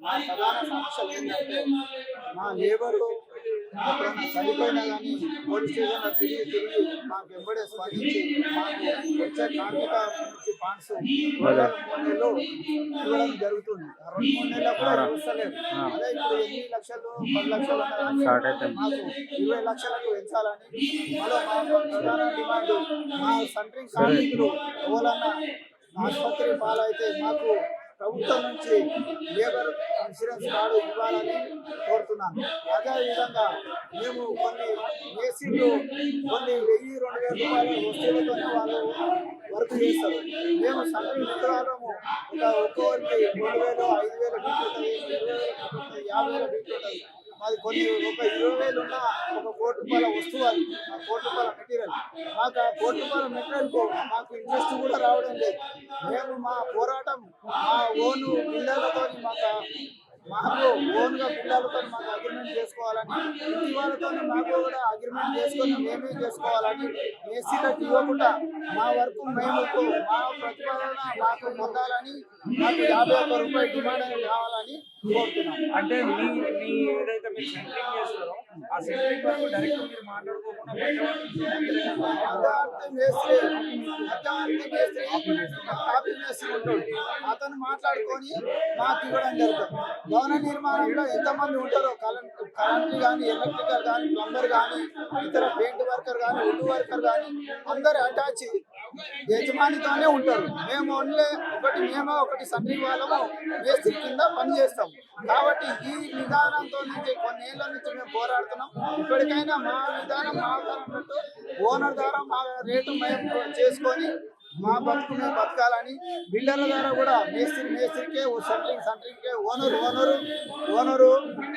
మా ప్రధాన సమస్యలు ఏంటంటే మా లేబరు ఎప్పుడైనా చనిపోయినా కానీ పోలీస్ స్టేషన్లో తిరిగి తిరిగి మాకు వెంబడే స్పందించి మాకు వచ్చే కార్మిక నుంచి ఫండ్స్ 2 నెలలు 3 నెలలు ఇవ్వడం జరుగుతుంది. ఆ 2 3 నెలలు కూడా చూస్తలేదు. అదే ఇప్పుడు 8 లక్షలు 10 లక్షలు మాకు 20 లక్షలకు పెంచాలని మరో మా ప్రధాన డిమాండ్. మా సెంట్రింగ్ కార్మికులు ఎవరన్నా ఆసుపత్రి పాలైతే మాకు ప్రభుత్వం నుంచి లేబర్ ఇన్సూరెన్స్ కార్డు ఇవ్వాలని కోరుతున్నాను. అదేవిధంగా మేము కొన్ని ఏసీలు కొన్ని 1000-2000 రూపాయల వస్తువులతోనే వాళ్ళు వర్క్ చేస్తారు. మేము సంఘం మిత్రులము ఒక్కొక్కరికి 2000 5000 బిల్ ఉంటుంది, 20,000 50,000 బిల్ ఉంటుంది. మాది కొన్ని ఒక 20,000 ఉన్న ఒక ₹1,00,00,000 వస్తువు అది, ఆ ₹1,00,00,000 మెటీరియల్. మాకు ఆ ₹1,00,00,000 మెటీరియల్కు మాకు ఇంట్రెస్ట్ కూడా రావడం లేదు. మేము మా పోరాటం మా ఓను బిల్డర్లతో మాకు ఓన్గా పిల్లలతో మాకు అగ్రిమెంట్ చేసుకోవాలని, ఇంటి వాళ్ళతో మాకు కూడా అగ్రిమెంట్ చేసుకొని మేమే చేసుకోవాలని, ఏసీలకు ఇవ్వకుండా మా వరకు మేము మా ప్రతిపాదన మాకు పొందాలని, మాకు ₹51 డిమాండ్ అనేది కావాలని కోరుతున్నాం. అంటే మీ మీ ఏదైతే మీరు సెంట్రింగ్ చేస్తారో ఆ సెంట్రింగ్ వరకు డైరెక్ట్ మీరు మాట్లాడుకోకుండా కాపీ మేస్త్రి ఉంటాడు, అతను మాట్లాడుకొని మాకు ఇవ్వడం జరుగుతుంది. భవన నిర్మాణంలో ఎంతమంది ఉంటారో కరెంట్ కానీ, ఎలక్ట్రికల్ కానీ, ప్లంబర్ కానీ, ఇతర పెయింట్ వర్కర్ కానీ, వుడ్ వర్కర్ కానీ అందరు అటాచ్ యజమానితోనే ఉంటారు. మేము ఓన్లీ ఒకటి సెంట్రింగ్ వాళ్ళము మేస్త్రి కింద పనిచేస్తాం. కాబట్టి ఈ విధానంతో నుంచి కొన్నేళ్ల నుంచి మేము పోరాడుతున్నాం. ఇప్పటికైనా మా విధానం మా అన్నట్టు ఓనర్ ద్వారా మా రేటు మేము చేసుకొని మా బతుకు మేము బతకాలని, బిల్డర్ల ద్వారా కూడా మేస్త్రికే సెంట్రింగ్కే ఓనరు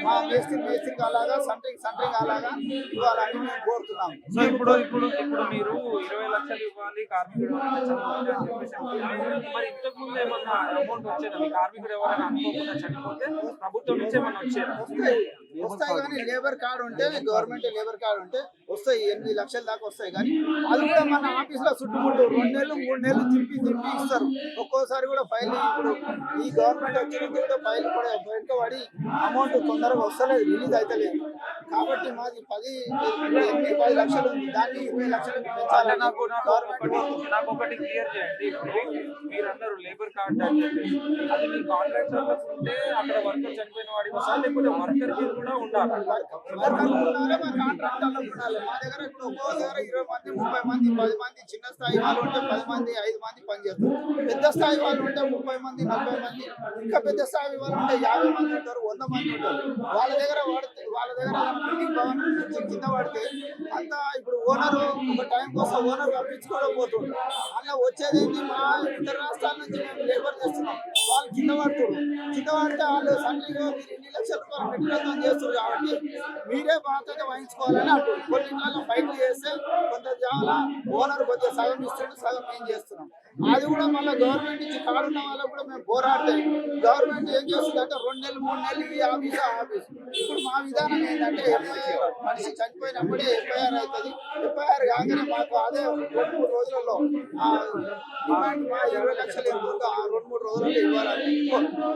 మా మేస్త్రికి అలాగా సెంట్రింగ్ అలాగా ఇవ్వాలని మేము కోరుతున్నాం. సో ఇప్పుడు ఇప్పుడు ఇప్పుడు మీరు 20 లక్షలు ఇవ్వాలి కార్మికుడు మరి ఇంతకు ముందు ఏమన్నా అమౌంట్ వచ్చేదా? మీ కార్మికుడు ఎవరైనా అనుకోకుండా చనిపోతే ప్రభుత్వం నుంచి ఏమన్నా వచ్చేదా? వస్తాయి కానీ లేబర్ కార్డు ఉంటే, గవర్నమెంట్ లేబర్ కార్డు ఉంటే వస్తాయి. 8 లక్షల దాకా వస్తాయి. కానీ అది కూడా మన ఆఫీస్లో చుట్టుముట్టు 2 నెలలు 3 నెలలు తిప్పి ఇస్తారు. ఒక్కోసారి కూడా ఫైల్ ఇప్పుడు ఈ గవర్నమెంట్ వచ్చిన కూడా ఫైల్ కూడా వెనుకబడి అమౌంట్ తొందరగా వస్తలేదు, రిలీజ్ అవుతలేదు. కాబట్టి మాది 10 లక్షలు ఉంది, దాన్ని 20 లక్షలకు పెంచాలి. నాకు ఒకటి క్లియర్ చేయండి. ఇప్పుడు మీరు అన్నారు లేబర్ కార్డ్ అని చెప్పేసి, అది మీ కాంట్రాక్టర్ ఉంటే అక్కడ వర్కర్ చనిపోయిన వాడికి వస్తారు, లేకపోతే వర్కర్ కూడా ఉండాలి. మా దగ్గర ఇప్పుడు ఒక్కో దగ్గర 20 మంది 30 మంది 10 మంది చిన్న స్థాయి వాళ్ళు ఉంటే 10 మంది 5 మంది పనిచేస్తారు. పెద్ద స్థాయి వాళ్ళు ఉంటే 30 మంది 40 మంది, ఇంకా పెద్ద స్థాయి వాళ్ళు ఉంటే 50 మంది ఉంటారు, 100 మంది ఉంటారు. వాళ్ళ దగ్గర బిల్డింగ్ భవనం నుంచి కింద పడితే అంతా ఇప్పుడు ఓనరు ఒక టైం కోసం ఓనర్ పంపించుకోవడం పోతుంది. అలా వచ్చేది మా ఇతర రాష్ట్రాల నుంచి మేము లేబర్ చేస్తున్నాం. వాళ్ళు కింద పడితే వాళ్ళు సండ్రీగా మీరు 2 లక్షల రూపాయలు మెటీరియల్తో చేస్తారు కాబట్టి మీరే బాధ్యత వహించుకోవాలని అంటారు. కొన్నింటిలో ఫైట్ చేస్తే కొంత ఓనర్ కొద్దిగా సగం ఇస్తాడు, సగం ఏం చేస్తున్నాం. అది కూడా మళ్ళీ గవర్నమెంట్ నుంచి కాడున్న వాళ్ళకు కూడా మేము పోరాడితే గవర్నమెంట్ ఏం చేస్తుంది అంటే 2 నెలలు 3 నెలలు ఈ ఆఫీస్. ఇప్పుడు మా విధానం ఏంటంటే మనిషి చనిపోయినప్పుడే ఎఫ్ఐఆర్ అవుతుంది. ఎఫ్ఐఆర్ కాగానే మాకు అదే 2-3 రోజులలో డిమాండ్ 20 లక్షలు ఎంత ఉందో ఆ 2-3 రోజులలో ఇవ్వాలని